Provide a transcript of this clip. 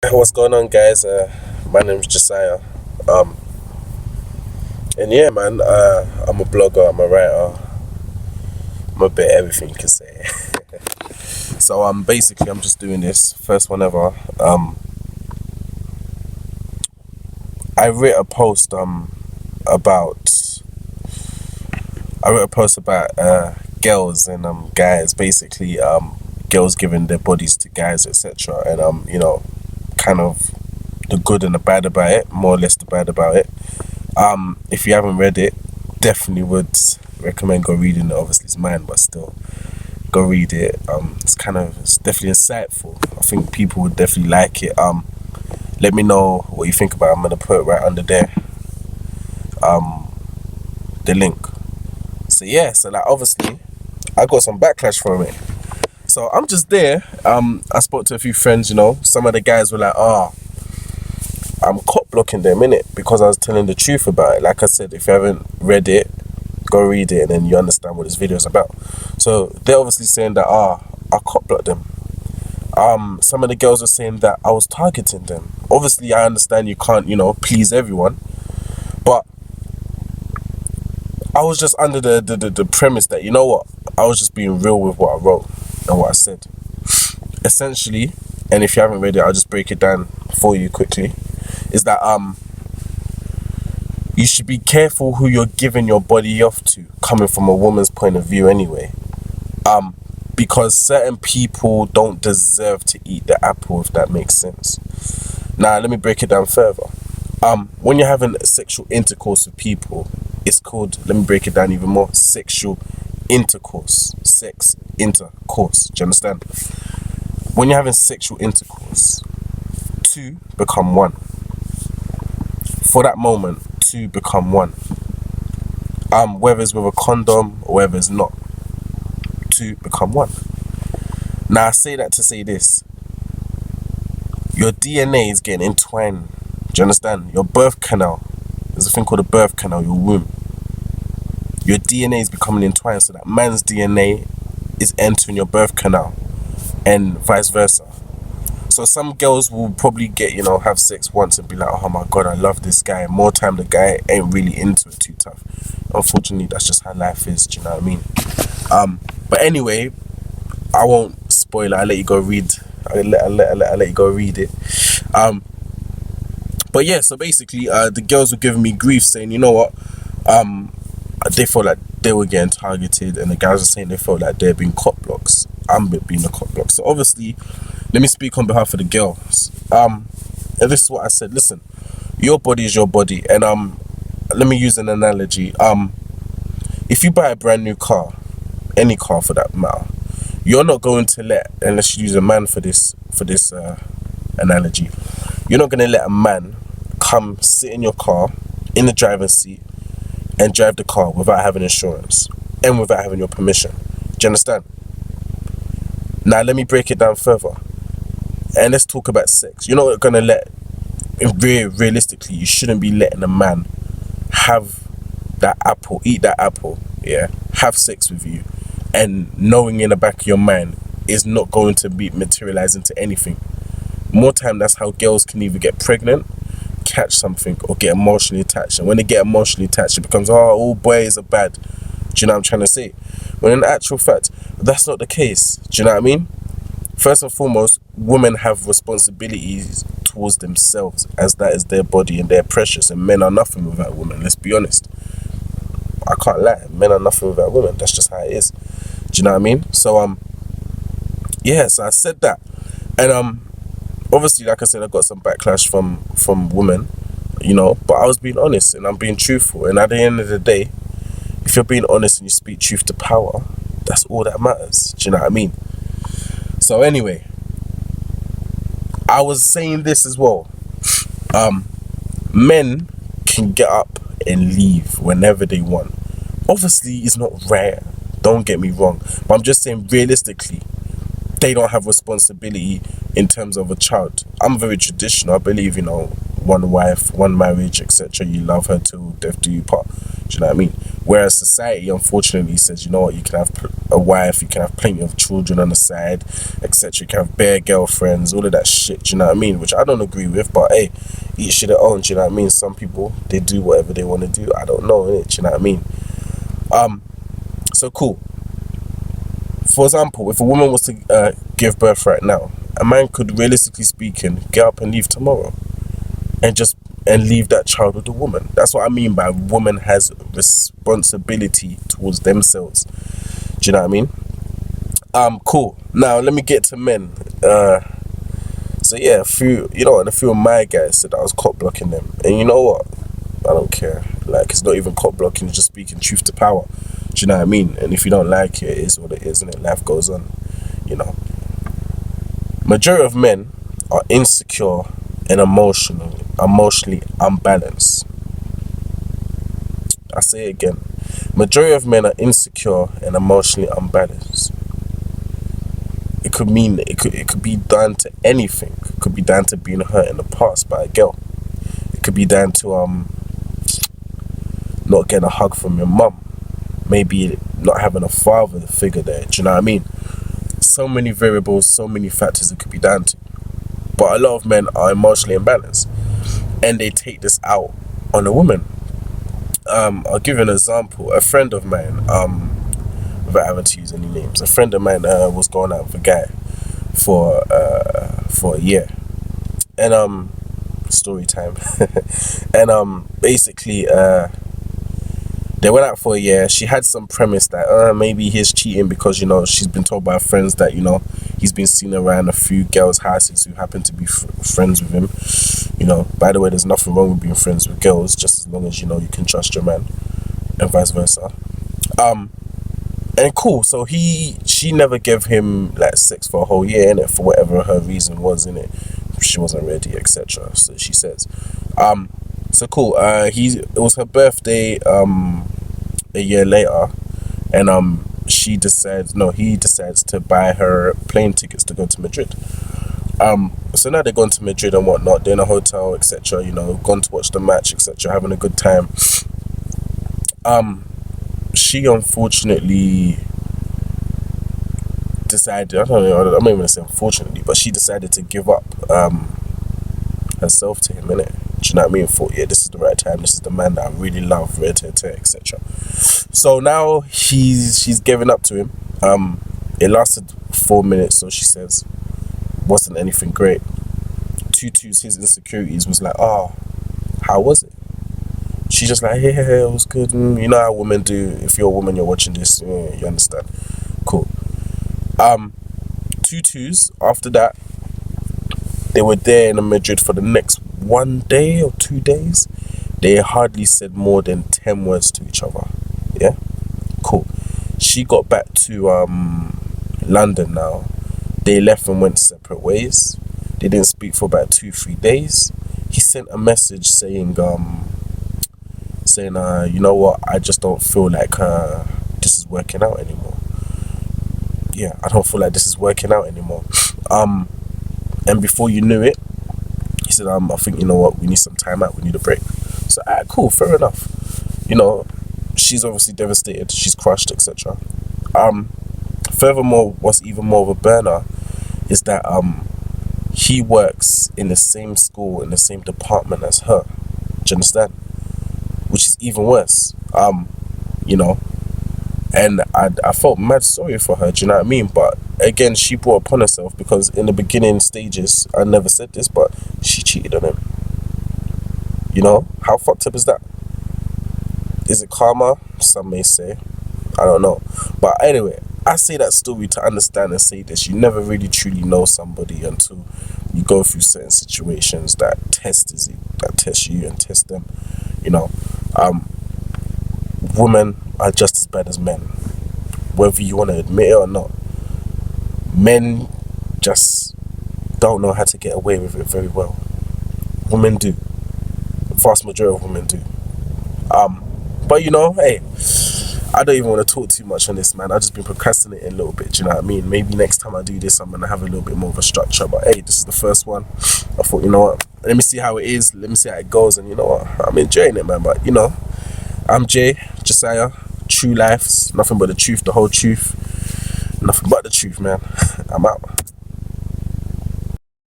What's going on, guys? My name's Josiah. Um, and yeah, man, I'm a blogger, I'm a writer, I'm a bit of everything you can say. So, basically, I'm just doing this first one ever. I wrote a post, about, girls and, guys, basically, girls giving their bodies to guys, etc. And, kind of the good and the bad about it, more or less the bad about it. If you haven't read it, definitely would recommend go reading it. Obviously, it's mine, but still, go read it. It's definitely insightful. I think people would definitely like it. Let me know what you think about it. I'm gonna put it right under there. The link. So yeah, so like obviously, I got some backlash from it. So I'm just there. I spoke to a few friends. Some of the guys were like, I'm cop blocking them in it because I was telling the truth about it. Like I said, if you haven't read it, go read it and then you understand what this video is about. So they're obviously saying that I cop blocked them. Some of the girls are saying that I was targeting them. Obviously, I understand you can't, please everyone, but I was just under the premise that, you know what, I was just being real with what I wrote and what I said. Essentially, and if you haven't read it, I'll just break it down for you quickly. Is that you should be careful who you're giving your body off to, coming from a woman's point of view anyway. Because certain people don't deserve to eat the apple, if that makes sense. Now, let me break it down further. When you're having sexual intercourse with people, it's called, let me break it down even more, sexual intercourse. Sex intercourse. Do you understand? When you're having sexual intercourse, two become one. For that moment, two become one. Whether it's with a condom or whether it's not, two become one. Now, I say that to say this. Your DNA is getting entwined. Do you understand? Your birth canal. There's a thing called a birth canal, your womb. Your DNA is becoming entwined, so that man's DNA is entering your birth canal and vice versa. So some girls will probably get, have sex once and be like, oh my God, I love this guy. More time the guy ain't really into it too tough. Unfortunately, that's just how life is, do you know what I mean? But anyway, I won't spoil it. I'll let you go read. I'll let you go read it. But yeah, so basically, the girls were giving me grief, saying, you know what, they felt like they were getting targeted, and the guys are saying they felt like they're being cop blocks. I'm being a cop block. So obviously, let me speak on behalf of the girls. And this is what I said. Listen, your body is your body, and let me use an analogy. If you buy a brand new car, any car for that matter, you're not going to let, unless you use a man for this analogy, you're not going to let a man come sit in your car in the driver's seat and drive the car without having insurance and without having your permission. Do you understand? Now let me break it down further, and let's talk about sex. You're not going to let, realistically, you shouldn't be letting a man have that apple, eat that apple, yeah, have sex with you, and knowing in the back of your mind is not going to be materialized into anything. More time, that's how girls can either get pregnant, catch something, or get emotionally attached. And when they get emotionally attached, it becomes, all boys are bad. Do you know what I'm trying to say? When in actual fact, that's not the case. Do you know what I mean? First and foremost, women have responsibilities towards themselves, as that is their body and they're precious, and men are nothing without women. Let's be honest. I can't lie. Men are nothing without women. That's just how it is. Do you know what I mean? So yeah, so I said that. And obviously, like I said, I got some backlash from women, but I was being honest and I'm being truthful. And at the end of the day, if you're being honest and you speak truth to power, that's all that matters. Do you know what I mean? So anyway, I was saying this as well. Men can get up and leave whenever they want. Obviously, it's not rare. Don't get me wrong. But I'm just saying, realistically, they don't have responsibility in terms of a child. I'm very traditional. I believe, one wife, one marriage, etc. You love her till death do you part. Do you know what I mean? Whereas society, unfortunately, says, you know what, you can have a wife, you can have plenty of children on the side, etc. You can have bare girlfriends, all of that shit, do you know what I mean? Which I don't agree with, but hey, each should their own, do you know what I mean? Some people, they do whatever they want to do. I don't know, innit? Do you know what I mean? So cool. For example, if a woman was to give birth right now, a man could, realistically speaking, get up and leave tomorrow and leave that child with a woman. That's what I mean by woman has responsibility towards themselves. Do you know what I mean? Cool. Now let me get to men. So yeah, a few of my guys said I was cop blocking them, and you know what? I don't care. Like, it's not even cop blocking; it's just speaking truth to power. Do you know what I mean? And if you don't like it, it is what it is, and life goes on. You know, majority of men are insecure and emotionally unbalanced. I say it again. Majority of men are insecure and emotionally unbalanced. It could be down to anything. It could be down to being hurt in the past by a girl. It could be down to not getting a hug from your mum. Maybe not having a father figure there. Do you know what I mean? So many variables, so many factors it could be down to. But a lot of men are emotionally imbalanced, and they take this out on a woman. I'll give you an example. A friend of mine, without having to use any names, a friend of mine was going out with a guy for a year, and story time, and basically they went out for a year. She had some premise that maybe he's cheating because, you know, she's been told by friends that, you know, he's been seen around a few girls' houses who happen to be friends with him. You know, by the way, there's nothing wrong with being friends with girls, just as long as, you know, you can trust your man, and vice versa. And cool. So she never gave him like sex for a whole year, innit, for whatever her reason was, innit. She wasn't ready, etc. So she says. So cool. It was her birthday a year later, and he decides to buy her plane tickets to go to Madrid. So now they're going to Madrid and whatnot. They're in a hotel, etc. You know, gone to watch the match, etc. Having a good time. She unfortunately decided, I'm not even gonna say unfortunately, but she decided to give up herself to him, innit? Do you know what I mean? Thought, yeah, this is the right time, this is the man that I really love, etc. So now she's giving up to him. It lasted 4 minutes, so she says. Wasn't anything great. Tutu's, his insecurities was like, oh, how was it? She's just like, yeah, it was good. You know how women do. If you're a woman, you're watching this, you understand. Cool. Tutus, after that, they were there in Madrid for the next 1 day or 2 days. They hardly said more than 10 words to each other. Yeah? Cool. She got back to London now. They left and went separate ways. They didn't speak for about 2-3 days. He sent a message saying, you know what, I just don't feel like this is working out anymore. Yeah, I don't feel like this is working out anymore. And before you knew it, he said, I think, you know what, we need some time out, we need a break. So, alright, cool, fair enough. You know, she's obviously devastated, she's crushed, etc. Furthermore, what's even more of a burner is that he works in the same school, in the same department as her. Do you understand? Which is even worse. You know, and I felt mad sorry for her, do you know what I mean? But again, she brought upon herself, because in the beginning stages, I never said this, but she cheated on him. You know, how fucked up is that? Is it karma? Some may say. I don't know. But anyway, I say that story to understand and say this: you never really truly know somebody until you go through certain situations that test you and test them. You know, women are just as bad as men, whether you want to admit it or not. Men just don't know how to get away with it very well. Women do. The vast majority of women do. But you know, hey, I don't even want to talk too much on this, man. I've just been procrastinating a little bit, do you know what I mean? Maybe next time I do this, I'm going to have a little bit more of a structure. But hey, this is the first one. I thought, you know what, let me see how it is. Let me see how it goes. And you know what, I'm enjoying it, man. But you know, I'm Josiah. True Lives, nothing but the truth, the whole truth, nothing but the truth, man. I'm out.